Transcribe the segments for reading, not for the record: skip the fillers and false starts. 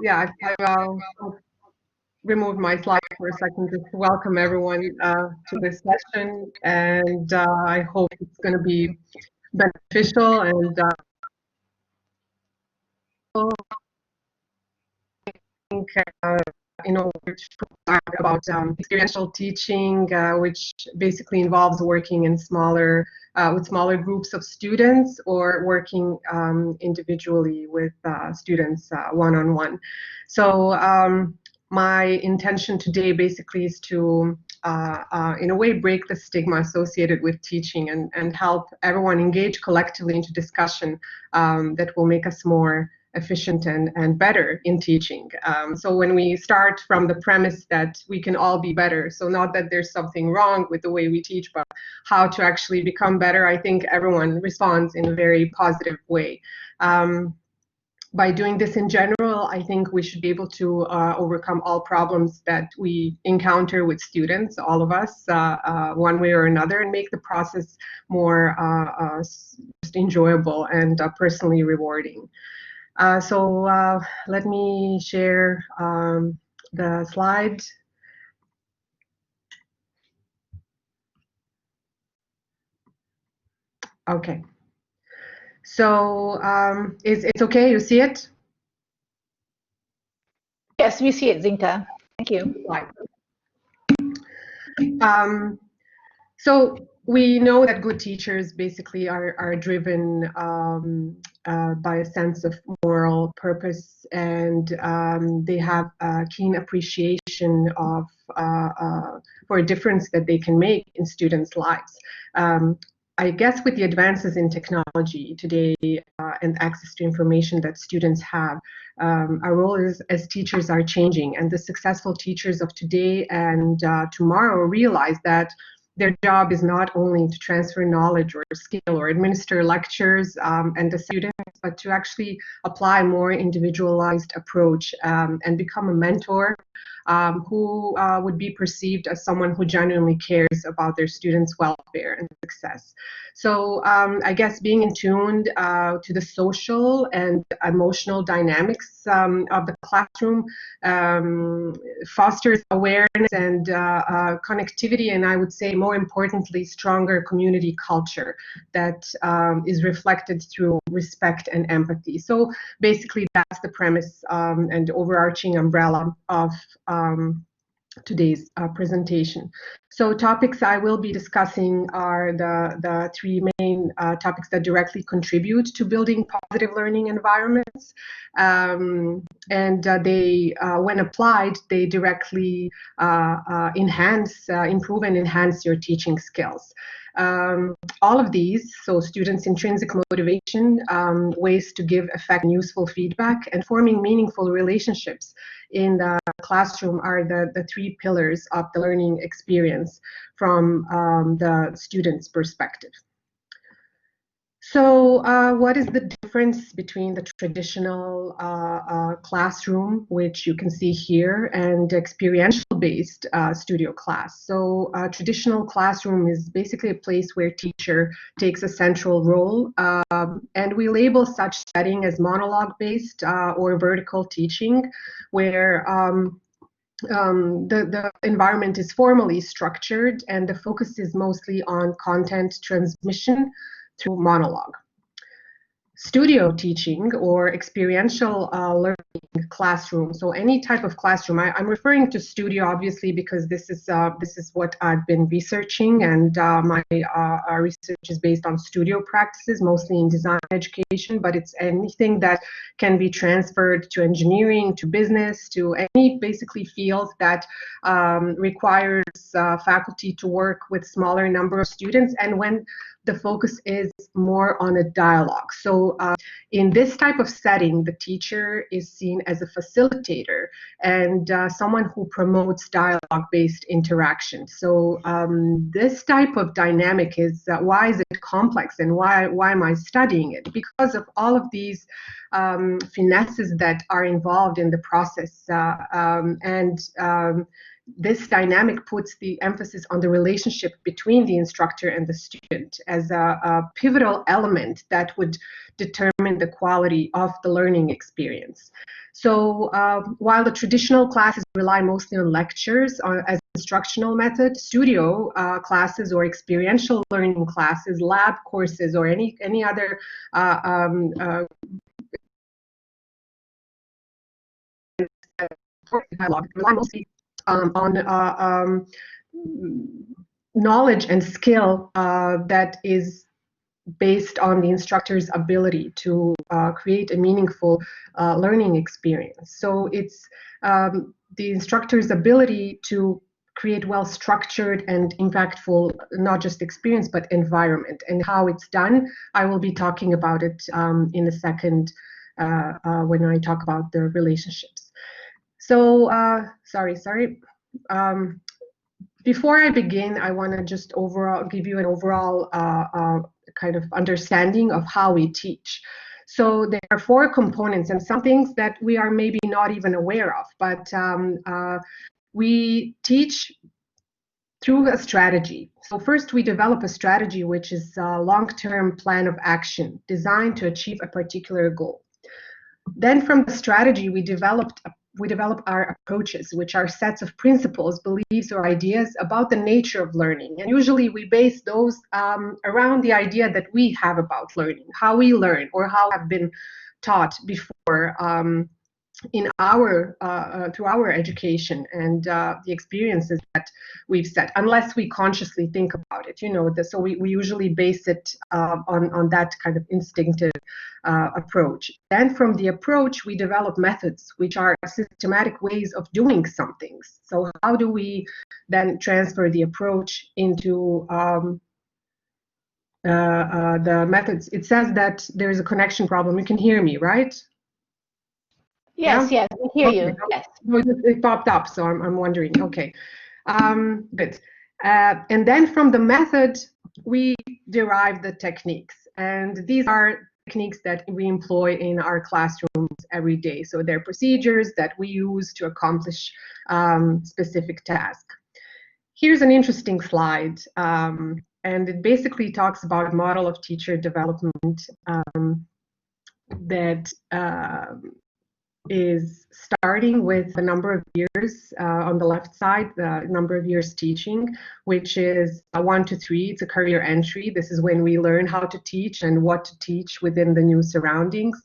yeah, I'll remove my slide for a second just to welcome everyone to this session, and I hope it's going to be beneficial and I think which about experiential teaching, which basically involves working in smaller with smaller groups of students or working individually with students one-on-one. So my intention today basically is to in a way break the stigma associated with teaching and help everyone engage collectively into discussion that will make us more efficient and better in teaching. So when we start from the premise that we can all be better, so not that there's something wrong with the way we teach, but how to actually become better, I think everyone responds in a very positive way. By doing this in general, I think we should be able to overcome all problems that we encounter with students, all of us, one way or another, and make the process more just enjoyable and personally rewarding. So let me share the slide. Okay. So it's okay? You see it? Yes, we see it, Zinka. Thank you. So we know that good teachers basically are driven by a sense of moral purpose, and they have a keen appreciation of for a difference that they can make in students' lives. I guess with the advances in technology today and access to information that students have, our role as teachers are changing, and the successful teachers of today and tomorrow realize that their job is not only to transfer knowledge or skill or administer lectures and the students, but to actually apply a more individualized approach and become a mentor who would be perceived as someone who genuinely cares about their students' welfare and success. So I guess being in tune to the social and emotional dynamics of the classroom fosters awareness and connectivity, and I would say more importantly, stronger community culture that is reflected through respect and empathy. So basically that's the premise and overarching umbrella of today's presentation. So topics I will be discussing are the three main topics that directly contribute to building positive learning environments. And they, when applied, they directly improve and enhance your teaching skills. All of these, so students' intrinsic motivation, ways to give effective and useful feedback, and forming meaningful relationships in the classroom are the three pillars of the learning experience from the student's perspective. So what is the difference between the traditional classroom, which you can see here, and experiential-based studio class? So traditional classroom is basically a place where teacher takes a central role, and we label such setting as monologue-based or vertical teaching, where the environment is formally structured and the focus is mostly on content transmission through monologue. Studio teaching or experiential learning classroom. So any type of classroom. I'm referring to studio obviously because this is what I've been researching, and my research is based on studio practices, mostly in design education. But it's anything that can be transferred to engineering, to business, to any basically field that requires faculty to work with smaller number of students, and when the focus is more on a dialogue. So in this type of setting, the teacher is seen as a facilitator and someone who promotes dialogue-based interaction. So this type of dynamic is, why is it complex and why am I studying it? Because of all of these finesses that are involved in the process this dynamic puts the emphasis on the relationship between the instructor and the student as a pivotal element that would determine the quality of the learning experience. So while the traditional classes rely mostly on lectures as instructional method, studio classes or experiential learning classes, lab courses, or any other dialogue rely mostly on knowledge and skill that is based on the instructor's ability to create a meaningful learning experience. So it's the instructor's ability to create well-structured and impactful, not just experience, but environment. And how it's done, I will be talking about it in a second when I talk about the relationships. So, before I begin, I want to just give you an overall kind of understanding of how we teach. So there are 4 components, and some things that we are maybe not even aware of, but we teach through a strategy. So first we develop a strategy, which is a long-term plan of action designed to achieve a particular goal. Then from the strategy, we develop our approaches, which are sets of principles, beliefs, or ideas about the nature of learning. And usually we base those around the idea that we have about learning, how we learn, or how have been taught before in our through our education and the experiences that we've set, unless we consciously think about it, so we usually base it on that kind of instinctive approach. Then from the approach we develop methods, which are systematic ways of doing some things. So how do we then transfer the approach into the methods? It says that there is a connection problem. You can hear me, right? Yes, Yeah? yes, we hear you. Yes. It popped up, so I'm wondering. Okay, good. And then from the method, we derive the techniques. And these are techniques that we employ in our classrooms every day. So they're procedures that we use to accomplish specific tasks. Here's an interesting slide. And it basically talks about a model of teacher development that is starting with the number of years on the left side, the number of years teaching, which is 1 to 3. It's a career entry. This is when we learn how to teach and what to teach within the new surroundings.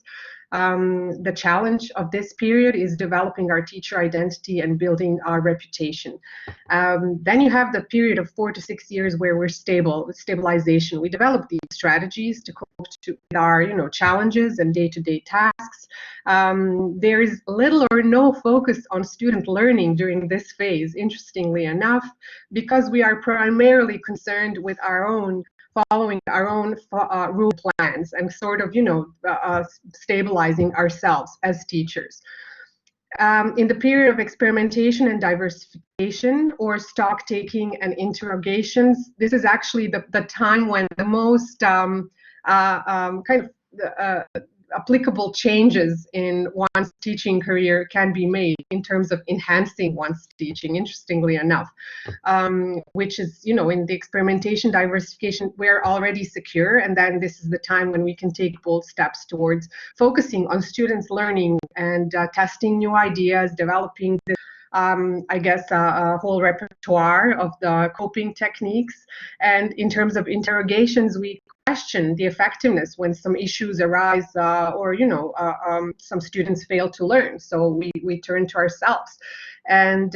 The challenge of this period is developing our teacher identity and building our reputation. Then you have the period of 4 to 6 years where we're stabilization. We develop these strategies to cope with our challenges and day-to-day tasks. There is little or no focus on student learning during this phase, interestingly enough, because we are primarily concerned with following our own rule plans and sort of, stabilizing ourselves as teachers. In the period of experimentation and diversification, or stock taking and interrogations, this is actually the time when the most applicable changes in one's teaching career can be made in terms of enhancing one's teaching, interestingly enough, which is, in the experimentation, diversification, we're already secure, and then this is the time when we can take bold steps towards focusing on students' learning and testing new ideas, developing the a whole repertoire of the coping techniques. And in terms of interrogations, we question the effectiveness when some issues arise or some students fail to learn. So we turn to ourselves. And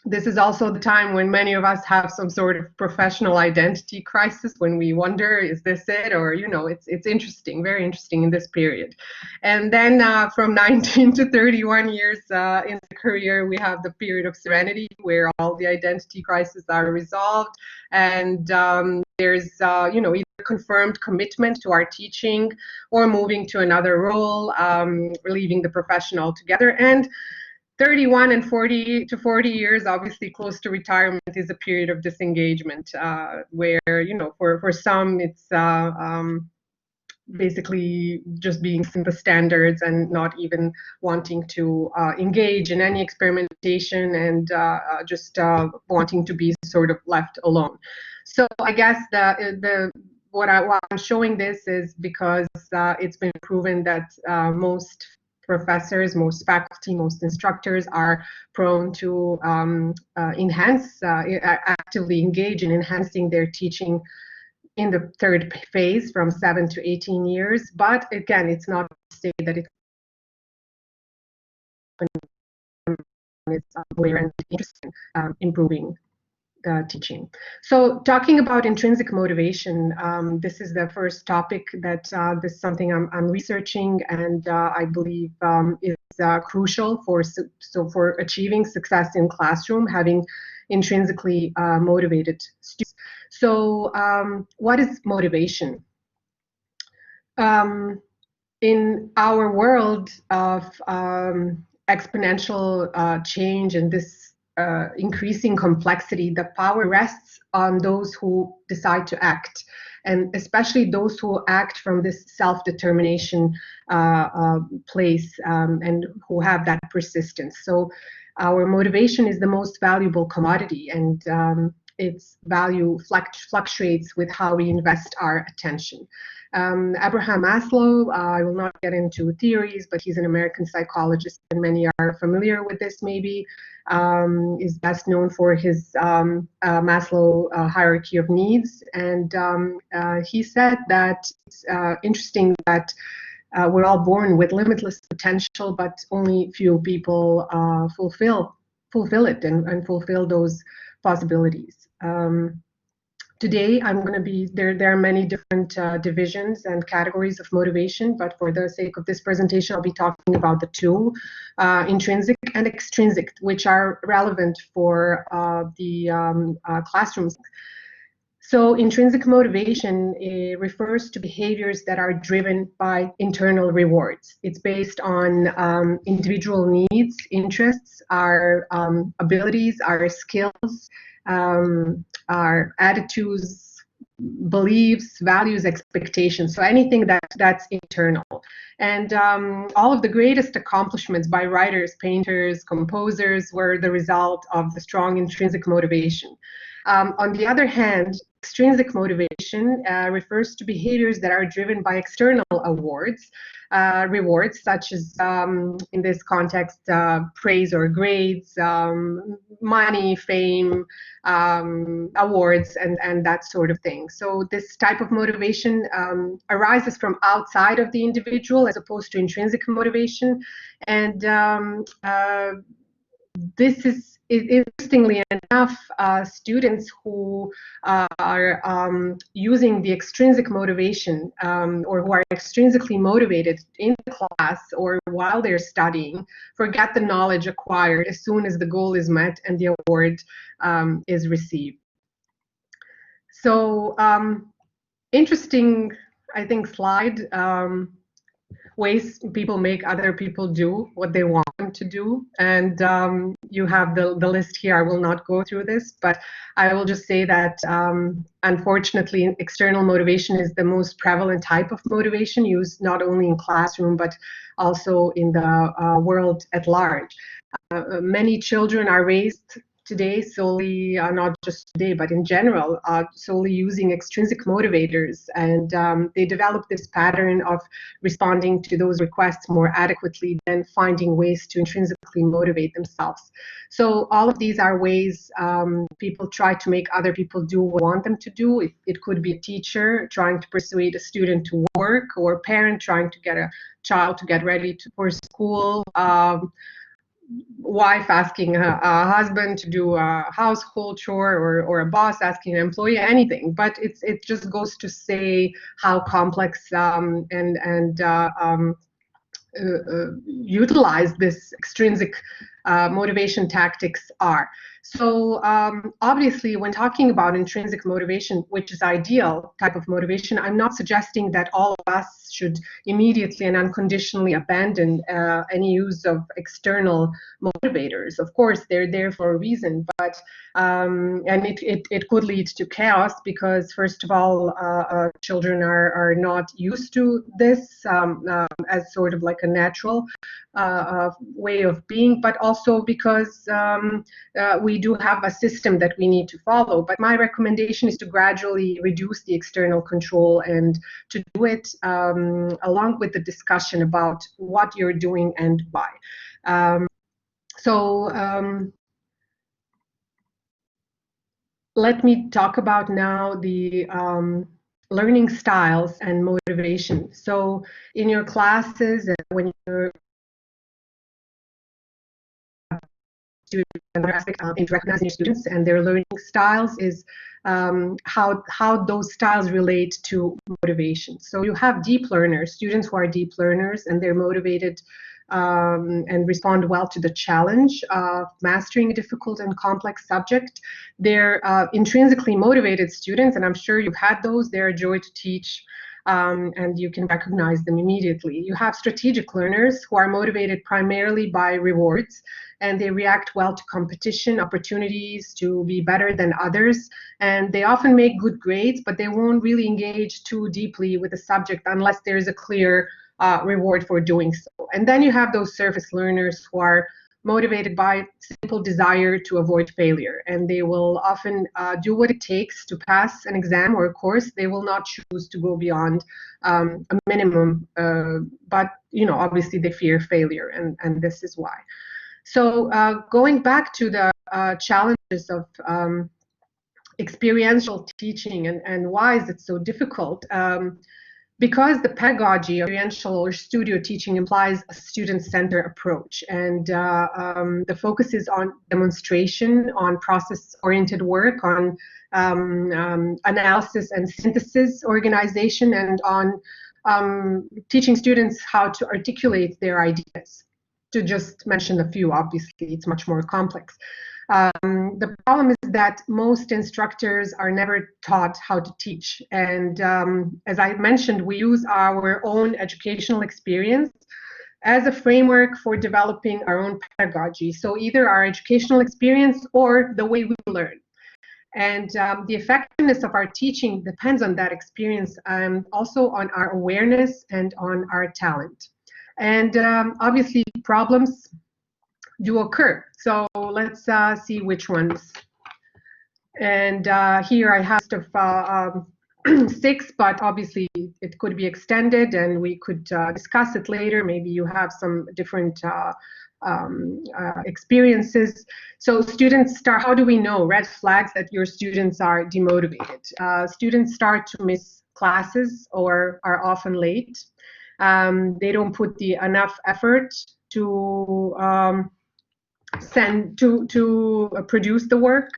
this is also the time when many of us have some sort of professional identity crisis, when we wonder, is this it? Or, it's interesting, very interesting in this period. And then from 19 to 31 years in the career, we have the period of serenity, where all the identity crises are resolved. And there's, either confirmed commitment to our teaching or moving to another role, leaving the profession altogether. And 31 and 40 to 40 years, obviously close to retirement, is a period of disengagement where, for some, it's basically just being the standards and not even wanting to engage in any experimentation and just wanting to be sort of left alone. So I guess why I'm showing this is because it's been proven that most professors, most faculty, most instructors are prone to actively engage in enhancing their teaching in the third phase from 7 to 18 years. But again, it's not to say that it's aware and interested in improving teaching. So talking about intrinsic motivation, this is the first topic that this is something I'm researching, and I believe is crucial for achieving success in classroom, having intrinsically motivated students. So what is motivation? In our world of exponential change and this increasing complexity, the power rests on those who decide to act, and especially those who act from this self-determination place and who have that persistence. So our motivation is the most valuable commodity, and its value fluctuates with how we invest our attention. Abraham Maslow, I will not get into theories, but he's an American psychologist, and many are familiar with this maybe, is best known for his Maslow hierarchy of needs. And he said that it's interesting that we're all born with limitless potential, but only few people fulfill it and fulfill those possibilities. Today, I'm going to be there are many different divisions and categories of motivation, but for the sake of this presentation, I'll be talking about the two, intrinsic and extrinsic, which are relevant for the classrooms. So intrinsic motivation refers to behaviors that are driven by internal rewards. It's based on individual needs, interests, our abilities, our skills, our attitudes, beliefs, values, expectations. So anything that's internal. And all of the greatest accomplishments by writers, painters, composers were the result of the strong intrinsic motivation. On the other hand, extrinsic motivation refers to behaviors that are driven by external rewards, such as, in this context, praise or grades, money, fame, awards, and that sort of thing. So this type of motivation arises from outside of the individual as opposed to intrinsic motivation. And this is interestingly enough, students who are using the extrinsic motivation or who are extrinsically motivated in the class or while they're studying forget the knowledge acquired as soon as the goal is met and the award is received. So interesting, I think, slide. Ways people make other people do what they want them to do. And you have the list here. I will not go through this, but I will just say that unfortunately, external motivation is the most prevalent type of motivation used not only in classroom, but also in the world at large. Many children are raised today solely, not just today, but in general, solely using extrinsic motivators. And they develop this pattern of responding to those requests more adequately than finding ways to intrinsically motivate themselves. So all of these are ways people try to make other people do what they want them to do. It could be a teacher trying to persuade a student to work, or a parent trying to get a child to get ready for school, wife asking a husband to do a household chore, or a boss asking an employee, anything. But it just goes to say how complex and utilized this extrinsic motivation tactics are. So obviously, when talking about intrinsic motivation, which is ideal type of motivation, I'm not suggesting that all of us should immediately and unconditionally abandon any use of external motivators. Of course, they're there for a reason, but and it could lead to chaos because, first of all, children are not used to this as sort of like a natural way of being, but also because we do have a system that we need to follow. But my recommendation is to gradually reduce the external control and to do it along with the discussion about what you're doing and why. Let me talk about now the learning styles and motivation. So in your classes, when you're in recognizing your students and their learning styles is how those styles relate to motivation. So you have deep learners, students who are deep learners, and they're motivated and respond well to the challenge of mastering a difficult and complex subject. They're intrinsically motivated students, and I'm sure you've had those. They're a joy to teach. And you can recognize them immediately. You have strategic learners who are motivated primarily by rewards, and they react well to competition, opportunities to be better than others, and they often make good grades, but they won't really engage too deeply with the subject unless there's a clear reward for doing so. And then you have those surface learners who are motivated by simple desire to avoid failure, and they will often do what it takes to pass an exam or a course. They will not choose to go beyond a minimum, but obviously they fear failure, and this is why. So going back to the challenges of experiential teaching and why is it so difficult? Because the pedagogy of experiential or studio teaching implies a student-centered approach, and the focus is on demonstration, on process-oriented work, on analysis and synthesis organization, and on teaching students how to articulate their ideas. To just mention a few, obviously, it's much more complex. The problem is that most instructors are never taught how to teach. And as I mentioned, we use our own educational experience as a framework for developing our own pedagogy. So either our educational experience or the way we learn. And the effectiveness of our teaching depends on that experience, also on our awareness and on our talent. And obviously, problems do occur. So let's see which ones. And here I have of 6, but obviously it could be extended, and we could discuss it later. Maybe you have some different experiences. So students start, how do we know red flags that your students are demotivated? Students start to miss classes or are often late. They don't put enough effort to produce the work.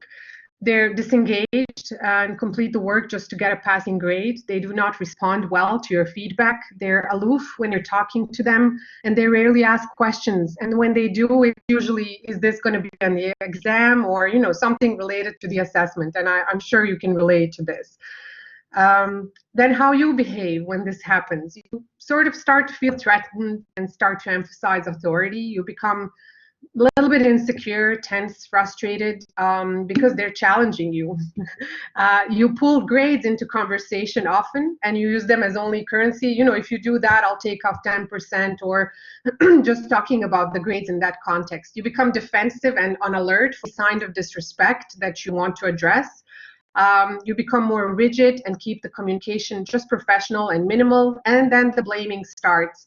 They're disengaged and complete the work just to get a passing grade. They do not respond well to your feedback. They're aloof when you're talking to them, and they rarely ask questions. And when they do, it usually is this going to be on the exam or something related to the assessment. And I'm sure you can relate to this. Then how you behave when this happens. You sort of start to feel threatened and start to emphasize authority. You become a little bit insecure, tense, frustrated because they're challenging you. You pull grades into conversation often and you use them as only currency. If you do that, I'll take off 10%, or just talking about the grades in that context. You become defensive and on alert for signs of disrespect that you want to address. You become more rigid and keep the communication just professional and minimal, and then the blaming starts.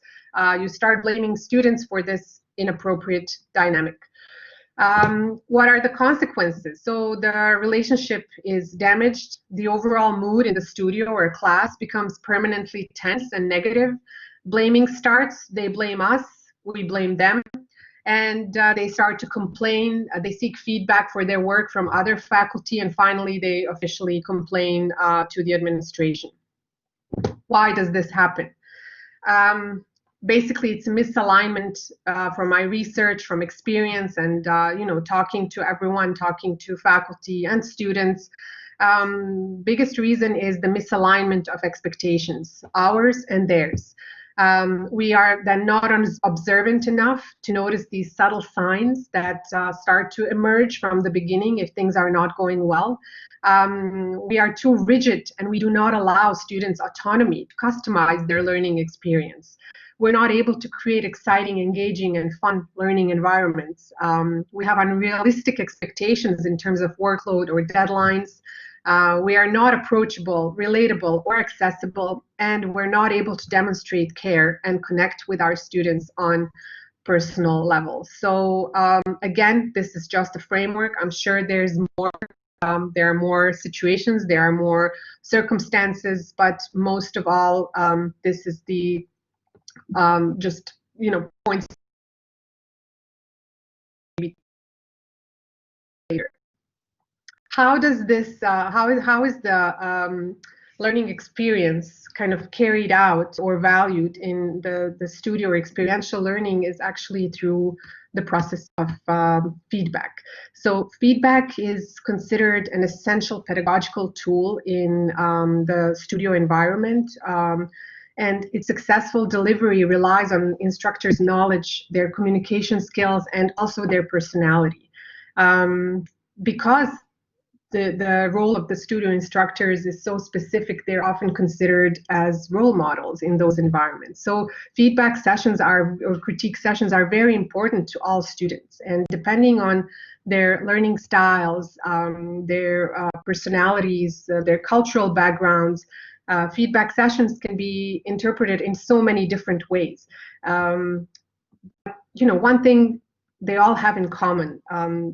You start blaming students for this inappropriate dynamic. What are the consequences? So the relationship is damaged. The overall mood in the studio or class becomes permanently tense and negative. Blaming starts. They blame us. We blame them. And they start to complain. They seek feedback for their work from other faculty, and finally they officially complain to the administration. Why does this happen? basically it's a misalignment from my research, from experience, and talking to everyone, talking to faculty and students. Biggest reason is the misalignment of expectations, ours and theirs. We are then not observant enough to notice these subtle signs that start to emerge from the beginning if things are not going well. We are too rigid, and we do not allow students autonomy to customize their learning experience. We're not able to create exciting, engaging, and fun learning environments. We have unrealistic expectations in terms of workload or deadlines. We are not approachable, relatable, or accessible, and we're not able to demonstrate care and connect with our students on personal levels. So again, this is just a framework. I'm sure there's more. There are more situations, there are more circumstances, but most of all, this is the just points later. How does this? How is the learning experience kind of carried out or valued in the studio or experiential learning? Is actually through the process of feedback. So feedback is considered an essential pedagogical tool in the studio environment. And its successful delivery relies on instructors' knowledge, their communication skills, and also their personality. Because the role of the studio instructors is so specific, they're often considered as role models in those environments. So feedback sessions or critique sessions are very important to all students. And depending on their learning styles, their personalities, their cultural backgrounds, feedback sessions can be interpreted in so many different ways. One thing they all have in common.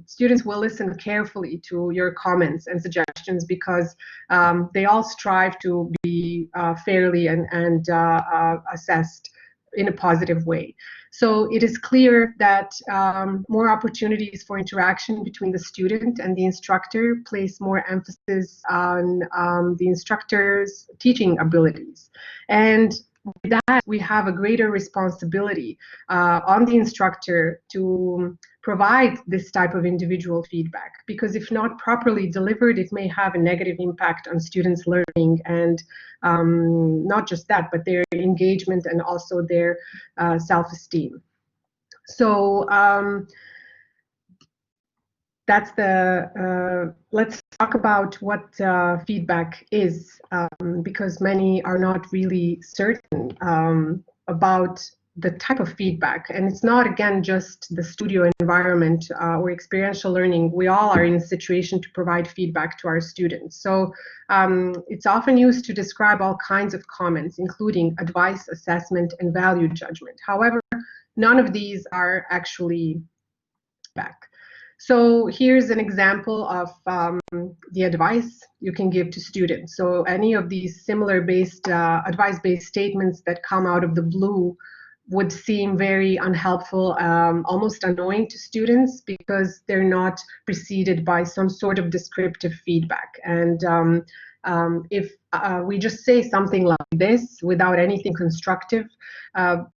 Students will listen carefully to your comments and suggestions because they all strive to be fairly and assessed in a positive way. So it is clear that more opportunities for interaction between the student and the instructor place more emphasis on the instructor's teaching abilities. And with that, we have a greater responsibility on the instructor to provide this type of individual feedback, because if not properly delivered, it may have a negative impact on students' learning, and not just that, but their engagement and also their self-esteem. So that's let's talk about what feedback is, because many are not really certain about the type of feedback. And it's not, again, just the studio environment or experiential learning. We all are in a situation to provide feedback to our students. So it's often used to describe all kinds of comments, including advice, assessment, and value judgment. However, none of these are actually feedback. So here's an example of the advice you can give to students. So any of these similar advice-based statements that come out of the blue would seem very unhelpful, almost annoying to students, because they're not preceded by some sort of descriptive feedback. And if we just say something like this without anything constructive,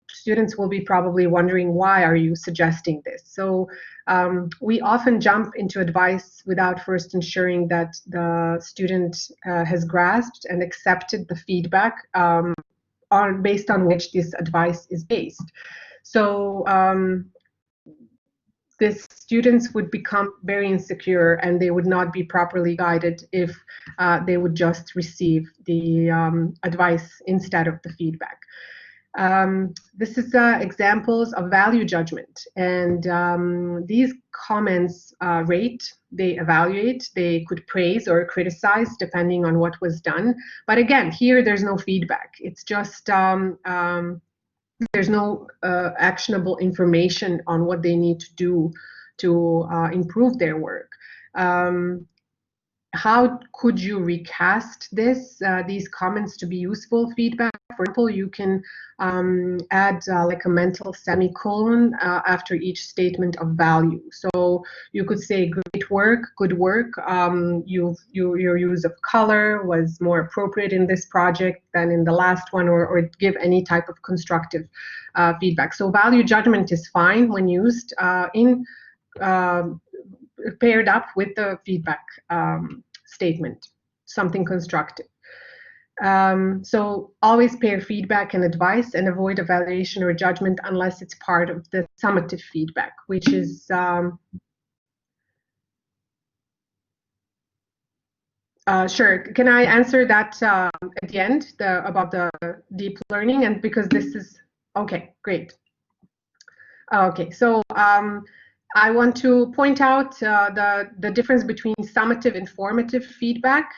students will be probably wondering, why are you suggesting this? So we often jump into advice without first ensuring that the student has grasped and accepted the feedback based on which this advice is based. So the students would become very insecure, and they would not be properly guided if they would just receive the advice instead of the feedback. This is examples of value judgment, and these comments rate, they evaluate, they could praise or criticize depending on what was done. But again, here there's no feedback. It's just there's no actionable information on what they need to do to improve their work. How could you recast these comments to be useful feedback? For example, you can add like a mental semicolon after each statement of value. So you could say great work, good work, your use of color was more appropriate in this project than in the last one, or give any type of constructive feedback. So value judgment is fine when used paired up with the feedback statement, something constructive. So always pair feedback and advice, and avoid evaluation or judgment unless it's part of the summative feedback, which is sure. Can I answer that at the end, about the deep learning? And because this is okay, great. Okay, so I want to point out the difference between summative and formative feedback.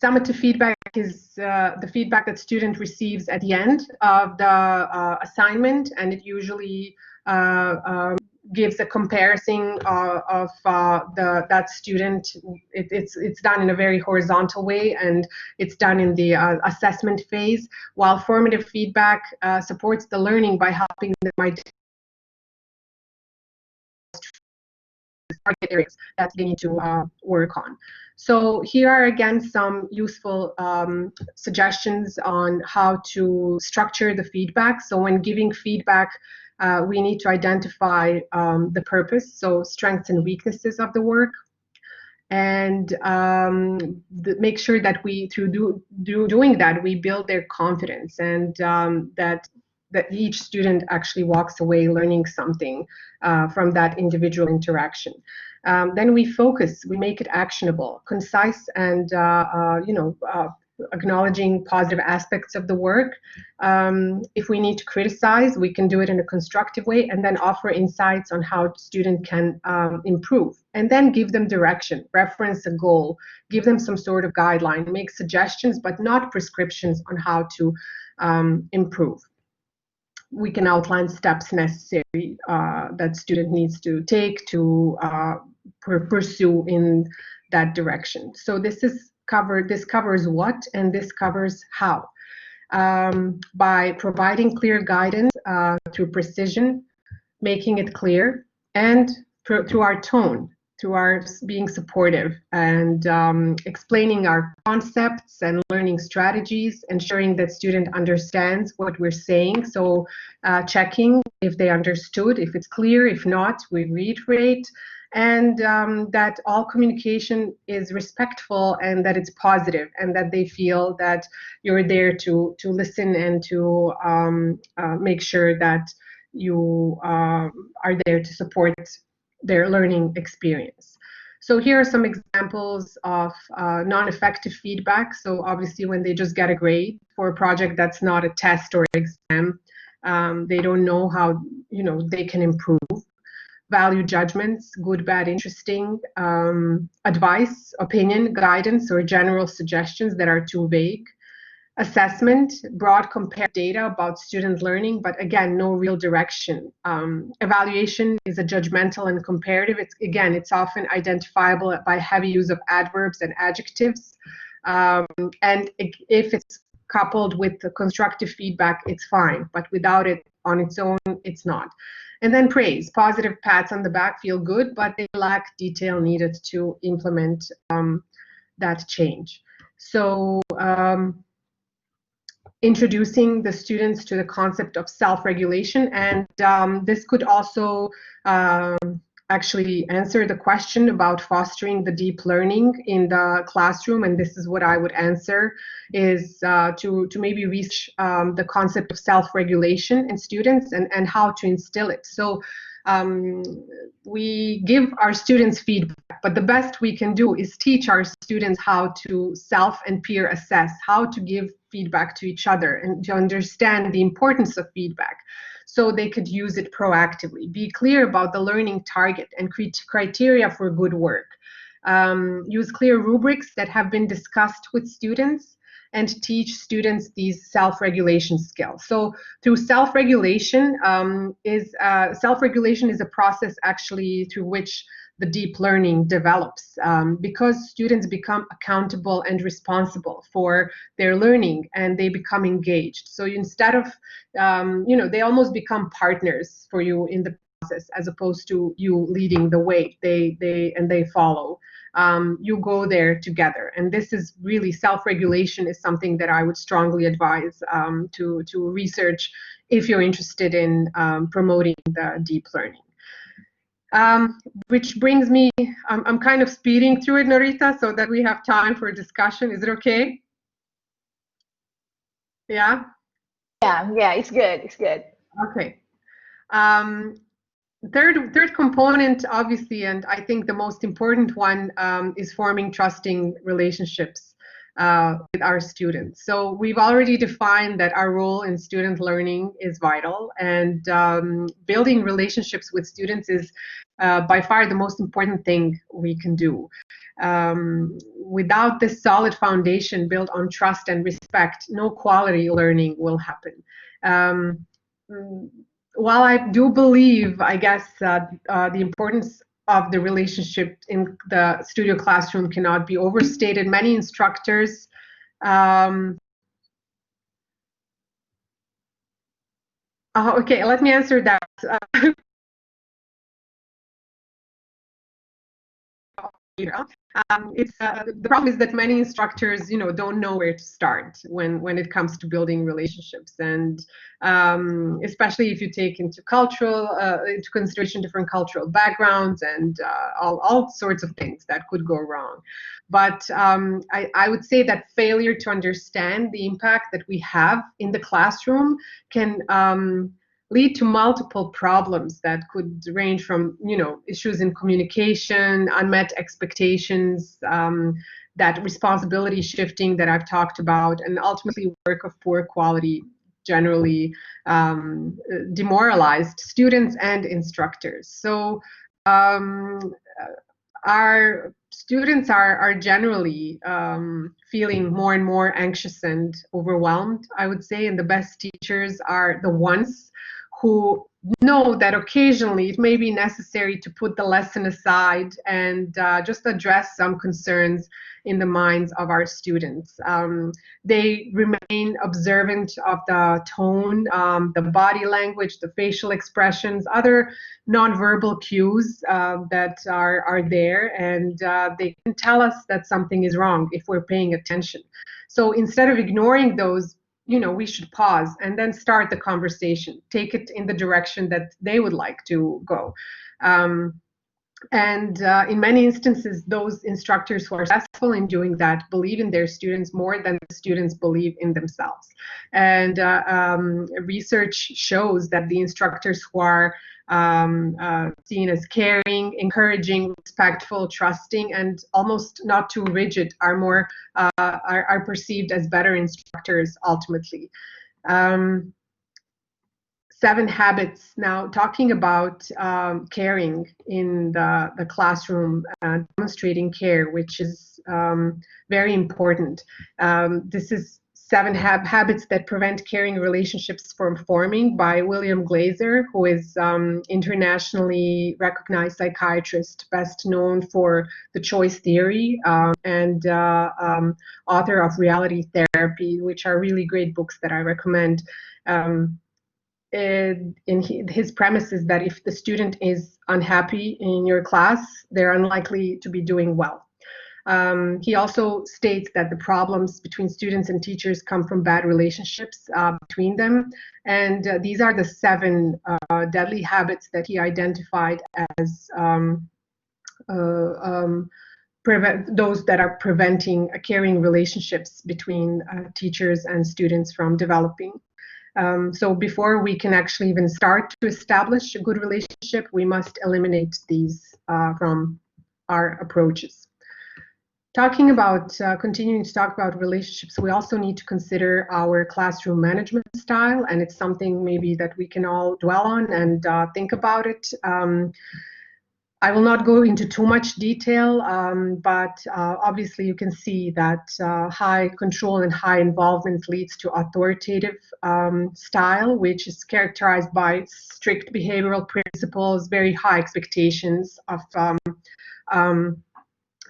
Summative feedback is the feedback that student receives at the end of the assignment, and it usually gives a comparison of that student. It's done in a very horizontal way, and it's done in the assessment phase, while formative feedback supports the learning by helping them identify target areas that they need to work on. So here are again some useful suggestions on how to structure the feedback. So when giving feedback, we need to identify the purpose, so strengths and weaknesses of the work, and make sure that we, through doing that, we build their confidence, and that each student actually walks away learning something from that individual interaction. Then we focus, we make it actionable, concise, and acknowledging positive aspects of the work. If we need to criticize, we can do it in a constructive way, and then offer insights on how the student can improve. And then give them direction, reference a goal, give them some sort of guideline, make suggestions, but not prescriptions on how to improve. We can outline steps necessary that student needs to take to pursue in that direction. So this covers what, and this covers how. By providing clear guidance through precision, making it clear, and through our tone, through our being supportive, and explaining our concepts and learning strategies, ensuring that student understands what we're saying. So checking if they understood, if it's clear. If not, we reiterate, and that all communication is respectful, and that it's positive, and that they feel that you're there to listen and to make sure that you are there to support their learning experience. So here are some examples of non-effective feedback. So obviously when they just get a grade for a project that's not a test or exam, they don't know how they can improve. Value judgments, good, bad, interesting, advice, opinion, guidance, or general suggestions that are too vague. Assessment, broad compared data about student learning, but again, no real direction. Evaluation is a judgmental and comparative. It's often identifiable by heavy use of adverbs and adjectives. And if it's coupled with the constructive feedback, it's fine, but without it on its own, it's not. And then praise, positive pats on the back feel good, but they lack detail needed to implement that change. So introducing the students to the concept of self-regulation, and this could also actually answer the question about fostering the deep learning in the classroom. And this is what I would answer, is to maybe reach the concept of self-regulation in students, and how to instill it. So we give our students feedback, but the best we can do is teach our students how to self and peer assess, how to give feedback to each other, and to understand the importance of feedback, so they could use it proactively. Be clear about the learning target and criteria for good work. Use clear rubrics that have been discussed with students, and teach students these self-regulation skills. So through self-regulation self-regulation is a process actually through which the deep learning develops, because students become accountable and responsible for their learning, and they become engaged. So instead of, they almost become partners for you in the process, as opposed to you leading the way. They follow. You go there together, and this is really, self-regulation is something that I would strongly advise to research if you're interested in promoting the deep learning. Which brings me, I'm kind of speeding through it, Norita, so that we have time for discussion. Is it okay? Yeah? Yeah, it's good. It's good. Okay. Third component, obviously, and I think the most important one, is forming trusting relationships with our students. So we've already defined that our role in student learning is vital, and building relationships with students is by far the most important thing we can do. Without this solid foundation built on trust and respect, no quality learning will happen. While I do believe, I guess, the importance of the relationship in the studio classroom cannot be overstated, many instructors okay, let me answer that. The problem is that many instructors, don't know where to start when it comes to building relationships, and especially if you take into consideration different cultural backgrounds and all sorts of things that could go wrong. But I would say that failure to understand the impact that we have in the classroom can lead to multiple problems that could range from, issues in communication, unmet expectations, that responsibility shifting that I've talked about, and ultimately work of poor quality generally demoralized students and instructors. So our students are generally feeling more and more anxious and overwhelmed, I would say, and the best teachers are the ones who know that occasionally it may be necessary to put the lesson aside and just address some concerns in the minds of our students. They remain observant of the tone, the body language, the facial expressions, other nonverbal cues that are there, and they can tell us that something is wrong if we're paying attention. So instead of ignoring those, we should pause and then start the conversation, take it in the direction that they would like to go. And in many instances, those instructors who are successful in doing that believe in their students more than the students believe in themselves. And research shows that the instructors who are seen as caring, encouraging, respectful, trusting, and almost not too rigid are perceived as better instructors ultimately. 7 habits. Now, talking about caring in the classroom, demonstrating care, which is very important. This is 7 habits that prevent caring relationships from forming, by William Glaser, who is internationally recognized psychiatrist, best known for the choice theory, and author of Reality Therapy, which are really great books that I recommend. His premise is that if the student is unhappy in your class, they're unlikely to be doing well. He also states that the problems between students and teachers come from bad relationships between them. And these are the 7 deadly habits that he identified as those that are preventing caring relationships between teachers and students from developing. So before we can actually even start to establish a good relationship, we must eliminate these from our approaches. Talking about, continuing to talk about relationships, we also need to consider our classroom management style, and it's something maybe that we can all dwell on and think about it. I will not go into too much detail, but obviously you can see that high control and high involvement leads to authoritative style, which is characterized by strict behavioral principles, very high expectations of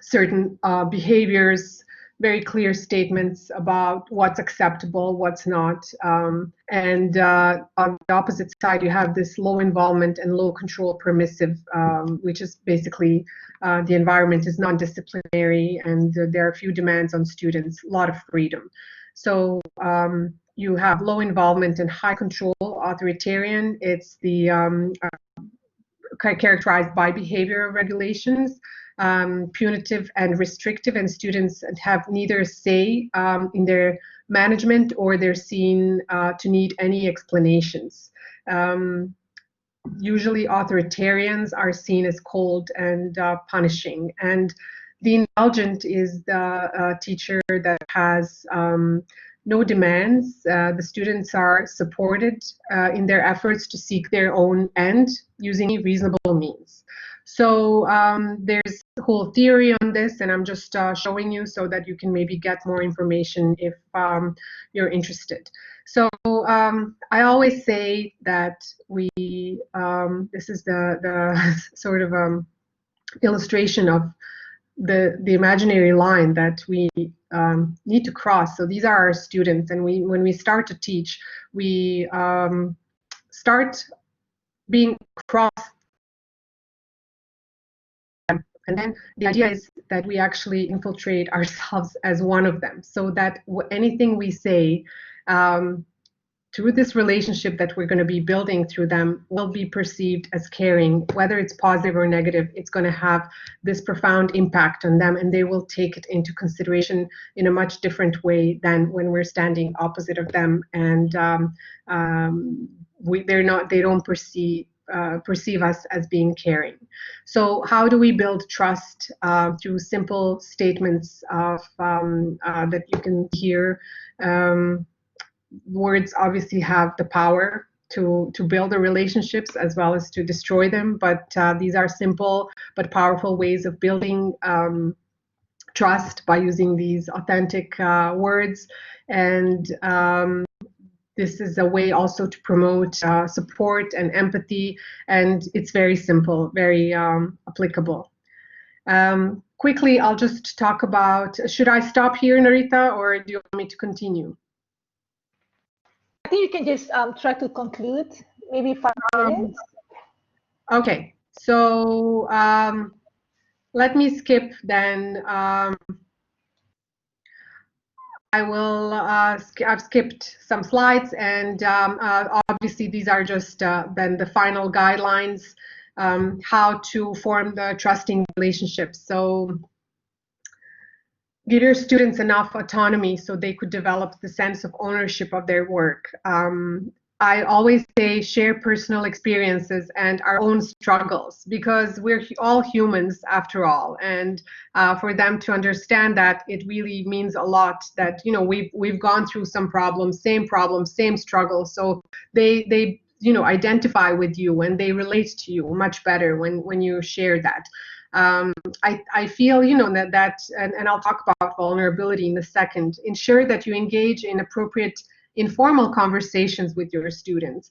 certain behaviors, very clear statements about what's acceptable, what's not. And on the opposite side, you have this low involvement and low control permissive, which is basically the environment is non-disciplinary and there are few demands on students, a lot of freedom. So you have low involvement and high control, authoritarian. It's the characterized by behavioral regulations, punitive and restrictive, and students have neither say in their management or they're seen to need any explanations. Usually authoritarians are seen as cold and punishing, and the indulgent is the teacher that has no demands. The students are supported in their efforts to seek their own end using reasonable means. So there's a whole theory on this, and I'm just showing you so that you can maybe get more information if you're interested. So I always say that we, this is the sort of illustration of the imaginary line that we need to cross. So these are our students, and when we start to teach, we start being cross. And then the idea is that we actually infiltrate ourselves as one of them, so that anything we say through this relationship that we're going to be building through them will be perceived as caring. Whether it's positive or negative, it's going to have this profound impact on them, and they will take it into consideration in a much different way than when we're standing opposite of them, and they don't perceive us as being caring. So how do we build trust? Through simple statements of that you can hear. Words obviously have the power to build the relationships as well as to destroy them, but these are simple but powerful ways of building trust by using these authentic words. And this is a way also to promote support and empathy, and it's very simple, very applicable. Quickly, I'll just talk about, should I stop here, Narita, or do you want me to continue? I think you can just try to conclude, maybe 5 minutes. Okay, so let me skip then. I will, I've skipped some slides, and obviously these are just then the final guidelines, how to form the trusting relationships. So give your students enough autonomy so they could develop the sense of ownership of their work. I always say share personal experiences and our own struggles, because we're all humans after all, and for them to understand that, it really means a lot that, you know, we've gone through some problems, same struggles, so they you know, identify with you and they relate to you much better when you share that. I feel, you know, that and I'll talk about vulnerability in a second. Ensure that you engage in appropriate informal conversations with your students.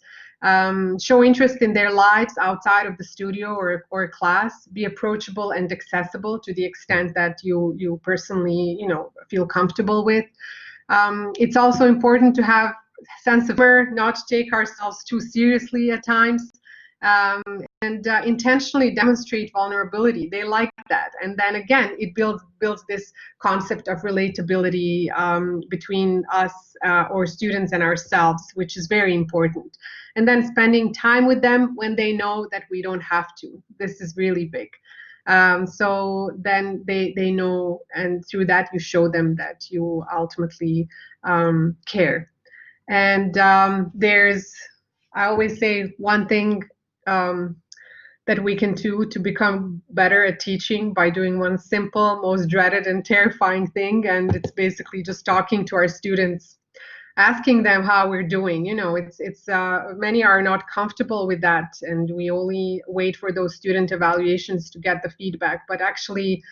Show interest in their lives outside of the studio or class. Be approachable and accessible to the extent that you personally, you know, feel comfortable with. It's also important to have a sense of humor, not to take ourselves too seriously at times. And intentionally demonstrate vulnerability. They like that, and then again, it builds this concept of relatability between us or students and ourselves, which is very important. And then spending time with them when they know that we don't have to. This is really big. So then they know, and through that you show them that you ultimately care. And there's, I always say, one thing that we can do to become better at teaching by doing one simple, most dreaded and terrifying thing, and it's basically just talking to our students asking them how we're doing. It's many are not comfortable with that, and we only wait for those student evaluations to get the feedback. But actually,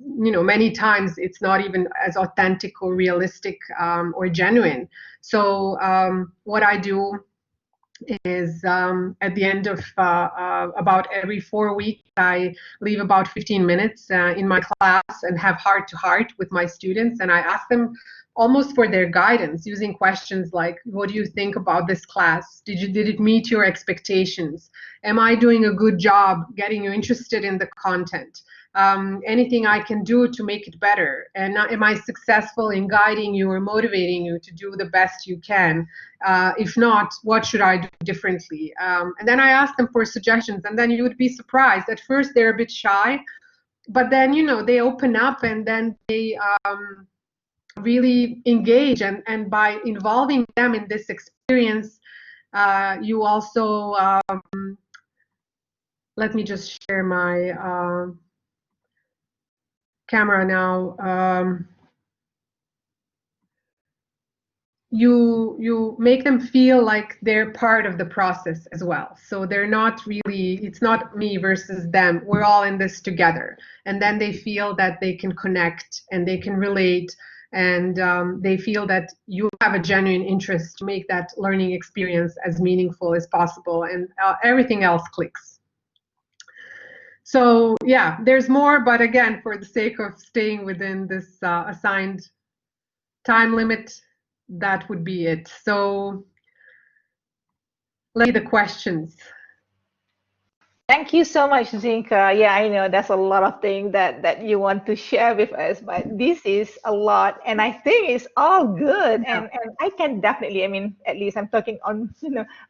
many times it's not even as authentic or realistic or genuine. So what I do is at the end of about every 4 weeks, I leave about 15 minutes in my class and have heart-to-heart with my students, and I ask them almost for their guidance using questions like, what do you think about this class? Did it meet your expectations? Am I doing a good job getting you interested in the content? Anything I can do to make it better? And am I successful in guiding you or motivating you to do the best you can? If not, what should I do differently? And then I ask them for suggestions, and then you would be surprised. At first, they're a bit shy, but then, they open up, and then they really engage. And by involving them in this experience, you also, let me just share my camera now. You make them feel like they're part of the process as well. So they're not really, it's not me versus them. We're all in this together. And then they feel that they can connect and they can relate, and they feel that you have a genuine interest to make that learning experience as meaningful as possible, and everything else clicks. So yeah, there's more, but again, for the sake of staying within this assigned time limit, that would be it. So let's see the questions. Thank you so much, Zinka. Yeah, I know that's a lot of things that you want to share with us, but this is a lot, and I think it's all good. Yeah. And I can definitely, I mean, at least I'm talking on,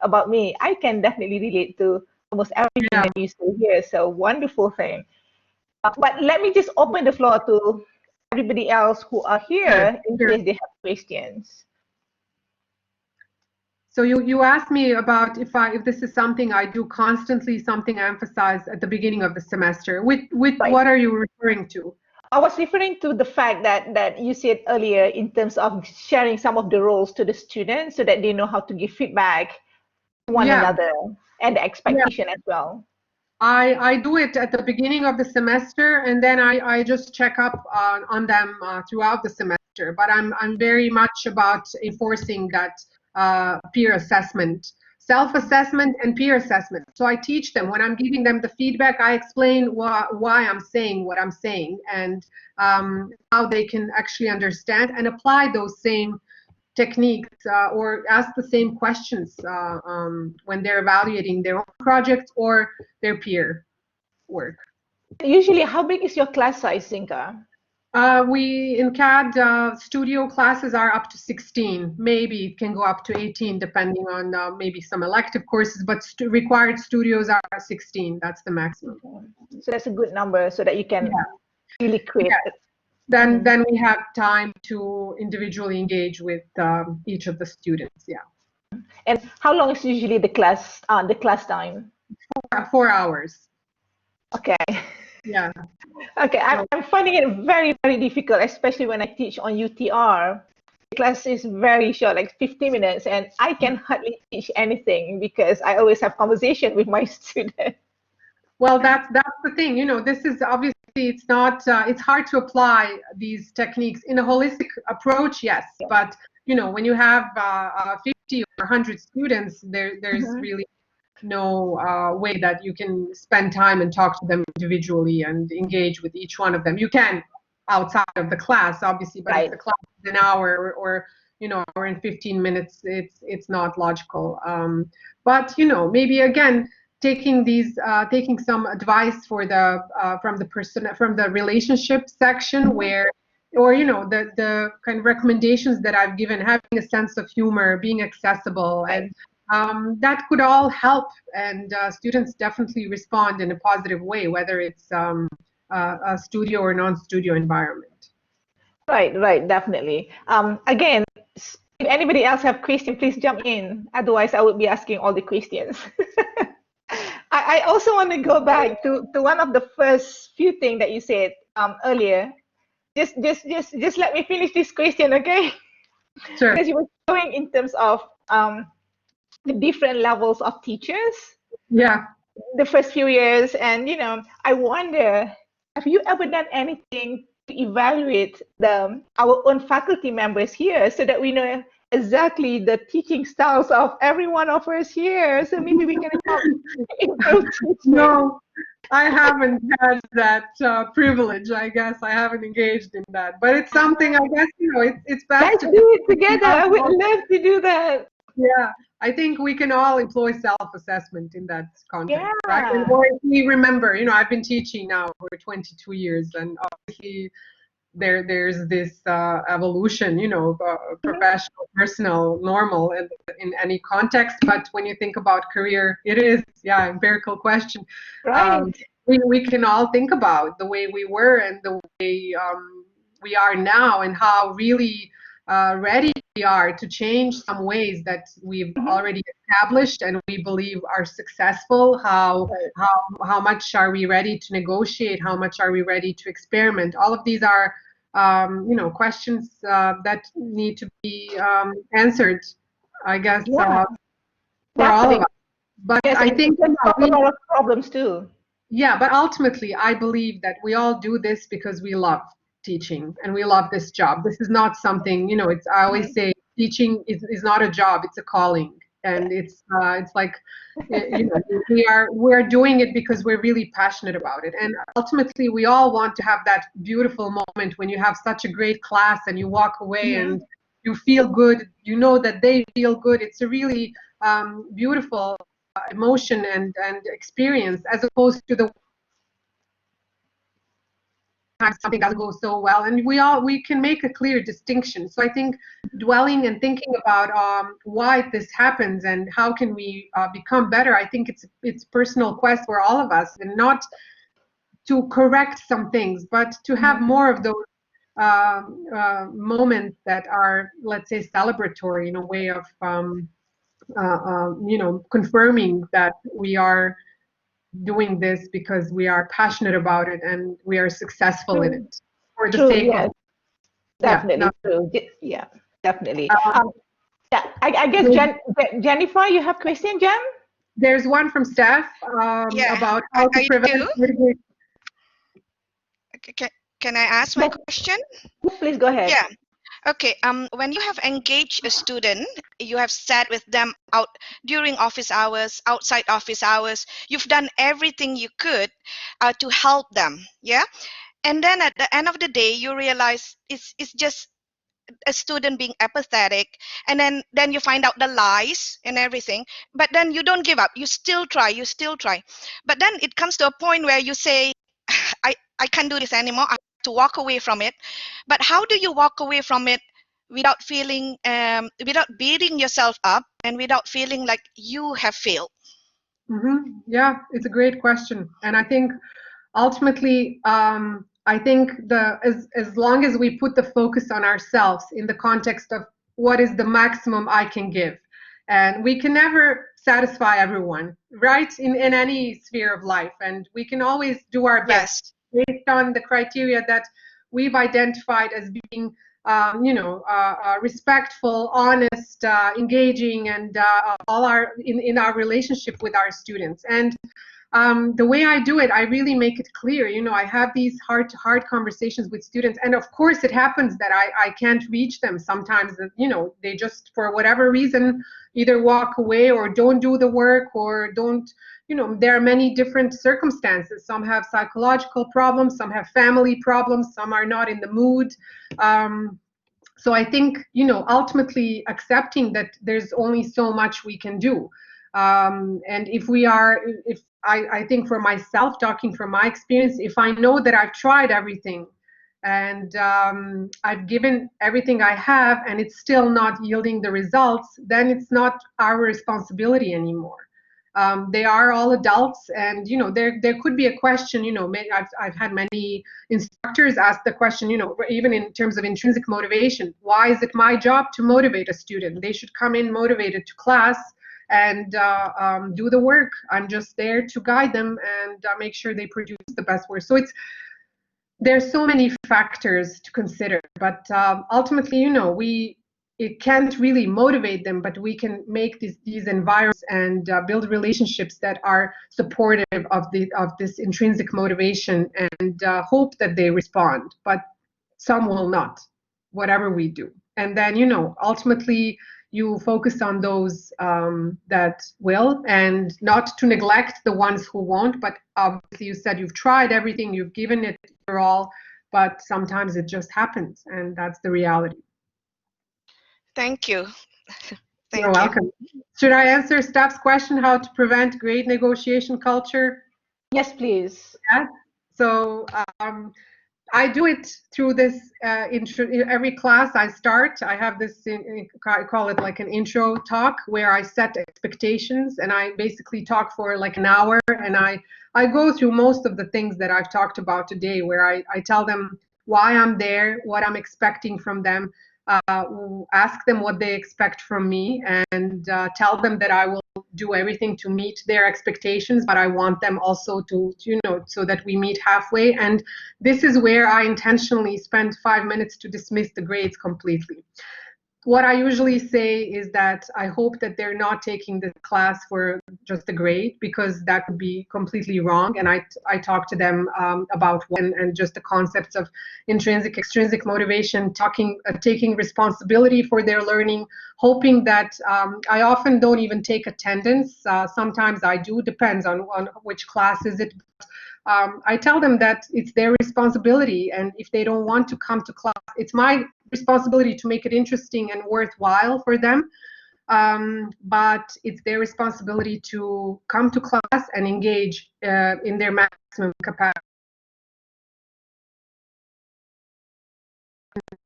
about me. I can definitely relate to almost everything that you say here. So wonderful thing. But let me just open the floor to everybody else who are here in case they have questions. So you asked me about if this is something I do constantly, something I emphasize at the beginning of the semester. With Right. What are you referring to? I was referring to the fact that you said earlier in terms of sharing some of the roles to the students so that they know how to give feedback to one another and the expectation as well. I do it at the beginning of the semester, and then I just check up on them throughout the semester. But I'm very much about enforcing that peer assessment, self-assessment and peer assessment. So I teach them when I'm giving them the feedback, I explain why I'm saying what I'm saying, and how they can actually understand and apply those same techniques or ask the same questions when they're evaluating their own projects or their peer work. Usually, how big is your class size, Zinka? We in CAD studio classes are up to 16. Maybe it can go up to 18 depending on maybe some elective courses, but required studios are 16. That's the maximum. So that's a good number so that you can really create it. Then we have time to individually engage with each of the students. Yeah. And how long is usually the class time? 4 hours. Okay. Yeah. Okay, I'm finding it very, very difficult, especially when I teach on UTR. The class is very short, like 50 minutes, and I can hardly teach anything because I always have conversation with my students. Well, that's the thing. This is obviously, it's not. It's hard to apply these techniques in a holistic approach. Yes, but when you have 50 or 100 students, there's really no way that you can spend time and talk to them individually and engage with each one of them. You can outside of the class, obviously, but if the class is an hour or hour and 15 minutes, it's not logical. But maybe again, taking some advice from the relationship section where, or the kind of recommendations that I've given, having a sense of humor, being accessible, and that could all help, and students definitely respond in a positive way, whether it's a studio or non-studio environment. Right, definitely. Again, if anybody else have questions, please jump in. Otherwise, I would be asking all the questions. I also want to go back to one of the first few things that you said earlier. Just let me finish this question, okay? Sure. Because you were showing in terms of the different levels of teachers, Yeah. the first few years, and I wonder, have you ever done anything to evaluate our own faculty members here so that we know exactly the teaching styles of every one of us here, so maybe we can help improve teaching? No, I haven't had that privilege. I guess I haven't engaged in that, but it's something. I guess it's best Let's to do it together. all I would love to do that. Yeah, I think we can all employ self-assessment in that context, right? And Yeah. or if we remember, I've been teaching now for 22 years, and obviously there's this evolution, professional, personal, normal in any context. But when you think about career, it is, empirical question. Right. We can all think about the way we were and the way we are now, and how really ready we are to change some ways that we've Mhm. already established and we believe are successful. Right. How much are we ready to negotiate? How much are we ready to experiment? All of these are questions that need to be answered, I guess, Yeah, for all of definitely. us. But Yes, I and it think, can solve a lot of problems too. yeah, but ultimately, I believe that we all do this because we love teaching and we love this job. This is not something, I always Mhm. say teaching is not a job, it's a calling. Yeah. And it's like, we're doing it because we're really passionate about it. And ultimately, we all want to have that beautiful moment when you have such a great class and you walk away Mhm. and you feel good, that they feel good. It's a really beautiful emotion and experience, as opposed to the time something doesn't go so well, and we can make a clear distinction. So I think dwelling and thinking about why this happens and how can we become better, I think it's personal quest for all of us, and not to correct some things, but to have Mhm. more of those moments that are, let's say, celebratory, in a way of confirming that we are doing this because we are passionate about it and we are successful in True. it for the True. sake of, Yes, yeah. No, definitely true. Yeah, definitely. Yeah, I guess there's, Jennifer, you have question, Jen? there's one from Steph Yeah, about how to I prevent do. litigation. Can, can I ask my Yes, question? yes, please go ahead. Yeah. Okay. When you have engaged a student, you have sat with them out during office hours, outside office hours. You've done everything you could to help them. Yeah. And then at the end of the day, you realize it's just a student being apathetic, and then you find out the lies and everything, but then you don't give up, you still try, but then it comes to a point where you say, I can't do this anymore, I have to walk away from it. But how do you walk away from it without feeling without beating yourself up and without feeling like you have failed? Yeah, it's a great question, and I think ultimately, I think as long as we put the focus on ourselves in the context of what is the maximum I can give, and we can never satisfy everyone, right? In any sphere of life, and we can always do our best Yes. based on the criteria that we've identified as being, respectful, honest, engaging, and all in our relationship with our students. And the way I do it, I really make it clear. I have these heart-to-heart conversations with students, and of course, it happens that I can't reach them sometimes. They just, for whatever reason, either walk away or don't do the work or don't. There are many different circumstances. Some have psychological problems, some have family problems, some are not in the mood. So I think, ultimately accepting that there's only so much we can do. And if I think for myself, talking from my experience, if I know that I've tried everything and I've given everything I have and it's still not yielding the results, then it's not our responsibility anymore. They are all adults, and there could be a question. I've had many instructors ask the question, even in terms of intrinsic motivation, why is it my job to motivate a student? They should come in motivated to class and do the work. I'm just there to guide them and make sure they produce the best work. So there's so many factors to consider, but ultimately, it can't really motivate them, but we can make these environments and build relationships that are supportive of this intrinsic motivation, and hope that they respond. But some will not, whatever we do. And then, you know, ultimately you focus on those that will, and not to neglect the ones who won't. But obviously, you said you've tried everything, you've given it your all, but sometimes it just happens, and that's the reality. Thank you. You're welcome. Should I answer Steph's question, how to prevent grade negotiation culture? Yes, please. Yeah. So I do it through this every class I start. I have this, I call it like an intro talk, where I set expectations, and I basically talk for like an hour, and I go through most of the things that I've talked about today, where I tell them why I'm there, what I'm expecting from them, ask them what they expect from me, and tell them that I will do everything to meet their expectations, but I want them also to, you know, so that we meet halfway. And this is where I intentionally spend 5 minutes to dismiss the grades completely. What I usually say is that I hope that they're not taking the class for just a grade, because that would be completely wrong. And I talk to them about and just the concepts of intrinsic, extrinsic motivation, taking responsibility for their learning, hoping that I often don't even take attendance. Sometimes I do, depends on which class is it. I tell them that it's their responsibility, and if they don't want to come to class, it's my responsibility to make it interesting and worthwhile for them. But it's their responsibility to come to class and engage in their maximum capacity.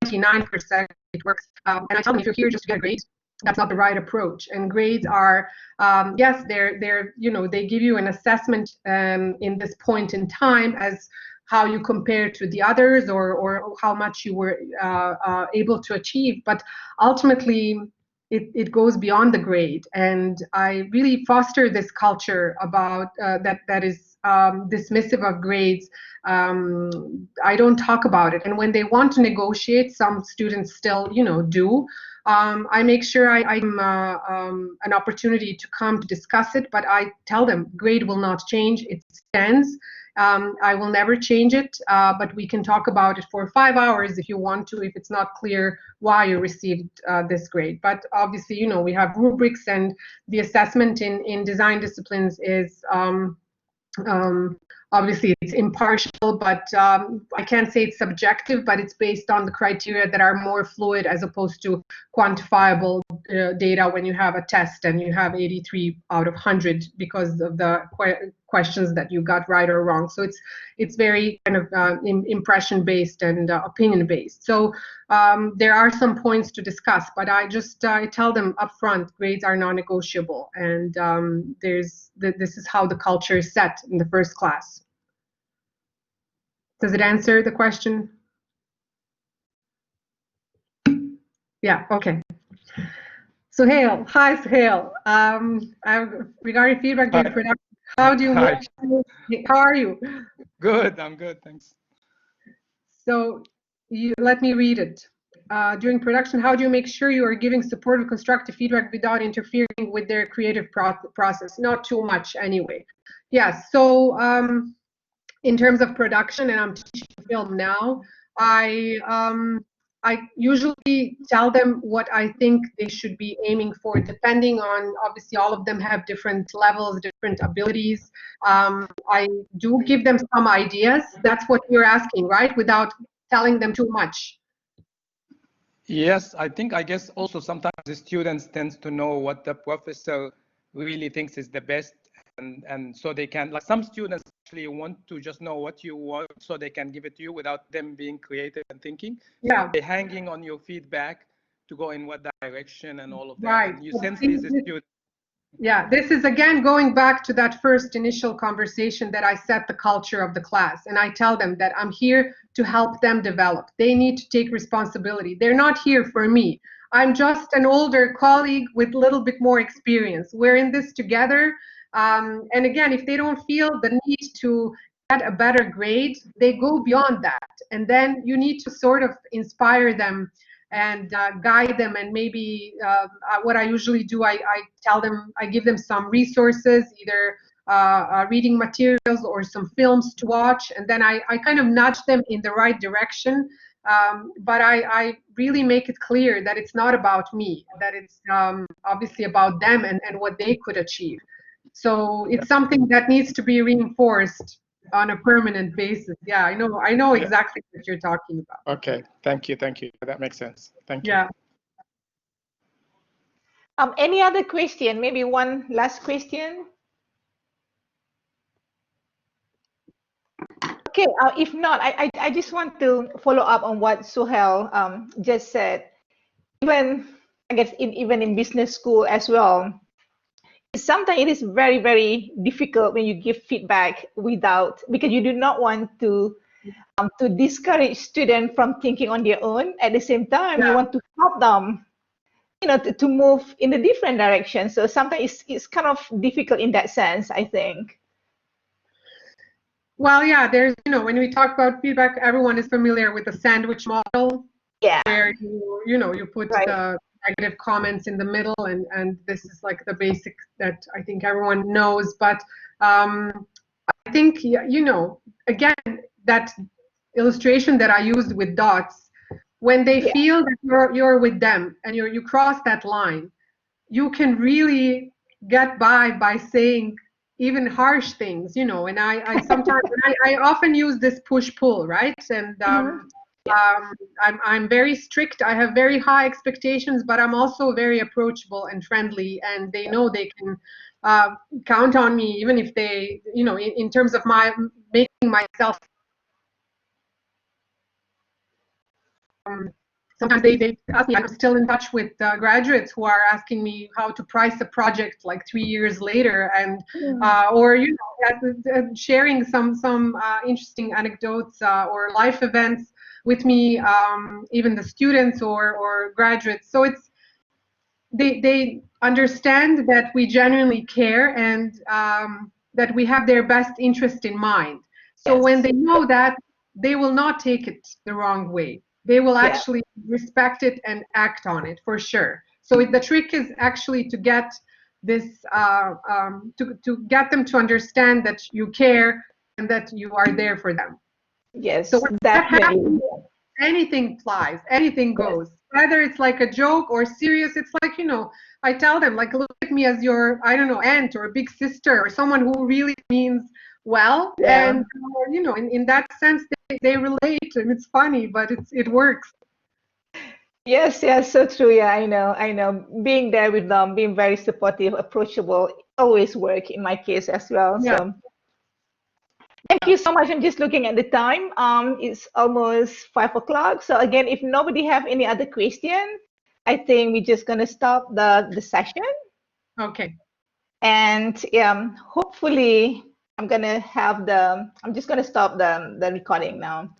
99% it works. And I tell them, if you're here just to get a grade, that's not the right approach. And grades are, yes, they're you know, they give you an assessment in this point in time as how you compare to the others, or how much you were able to achieve. But ultimately, it goes beyond the grade. And I really foster this culture about that is dismissive of grades. I don't talk about it. And when they want to negotiate, some students still, you know, do. I make sure I'm an opportunity to come to discuss it, but I tell them grade will not change. It stands. I will never change it, but we can talk about it for 5 hours if you want to, if it's not clear why you received this grade. But obviously, you know, we have rubrics, and the assessment in design disciplines is obviously it's impartial, but I can't say it's subjective, but it's based on the criteria that are more fluid as opposed to quantifiable data when you have a test and you have 83 out of 100 because of the questions that you got right or wrong. So it's very kind of impression based and opinion based. So there are some points to discuss, but I tell them upfront, grades are non-negotiable, and this is how the culture is set in the first class. Does it answer the question? Yeah, okay. Suhail, hi Suhail. Regarding feedback during production, how do you work? How are you? Good, I'm good, thanks. So let me read it. During production, how do you make sure you are giving supportive, constructive feedback without interfering with their creative process? Not too much anyway. Yes, so in terms of production, and I'm teaching film now, I usually tell them what I think they should be aiming for, depending on, obviously, all of them have different levels, different abilities. I do give them some ideas. That's what you're asking, right? Without telling them too much. Yes, I guess also sometimes the students tend to know what the professor really thinks is the best, and so they can, like, some students actually want to just know what you want so they can give it to you without them being creative and thinking. Yeah. So they're hanging on your feedback to go in what direction and all of that. Right. And you sense these students. Yeah, this is again going back to that first initial conversation that I set the culture of the class, and I tell them that I'm here to help them develop. They need to take responsibility. They're not here for me. I'm just an older colleague with a little bit more experience. We're in this together. And again, if they don't feel the need to get a better grade, they go beyond that. And then you need to sort of inspire them and guide them. And maybe what I usually do, I tell them, I give them some resources, either reading materials or some films to watch, and then I kind of nudge them in the right direction. But I really make it clear that it's not about me, that it's obviously about them and what they could achieve. So it's something that needs to be reinforced on a permanent basis. Yeah, I know exactly what you're talking about. Okay, thank you. That makes sense. Thank you. Yeah. Any other question? Maybe one last question. Okay, if not, I just want to follow up on what Suhail just said. Even, I guess, even in business school as well, sometimes it is very, very difficult when you give feedback because you do not want to discourage students from thinking on their own. At the same time, you want to help them, to move in a different direction. So sometimes it's kind of difficult in that sense, I think. Well, yeah, there's, when we talk about feedback, everyone is familiar with the sandwich model. Yeah. Where you put the negative comments in the middle, and this is like the basic that I think everyone knows. But I think, again, that illustration that I used with dots, when they feel that you're with them and you cross that line, you can really get by saying even harsh things, and I sometimes I often use this push-pull, right? And I'm very strict. I have very high expectations, but I'm also very approachable and friendly, and they know they can count on me, even if they, in terms of making myself. Sometimes they ask me. I'm still in touch with graduates who are asking me how to price a project like 3 years later, and or sharing some interesting anecdotes or life events with me, even the students or graduates. So it's they understand that we genuinely care, and that we have their best interest in mind. So when they know that, they will not take it the wrong way. They will actually respect it and act on it for sure. So the trick is actually to get this, to get them to understand that you care and that you are there for them. Yes, so when that happens, anything flies, anything goes. Whether it's like a joke or serious, it's like, I tell them, like, look at me as your, I don't know, aunt or a big sister or someone who really means well. And, in that sense, they relate, and it's funny, but it works. Yes, so true. Yeah, I know. Being there with them, being very supportive, approachable, always work in my case as well. Yeah. So thank you so much. I'm just looking at the time. It's almost 5 o'clock. So again, if nobody have any other question, I think we're just gonna stop the session. Okay. And hopefully I'm just gonna stop the recording now.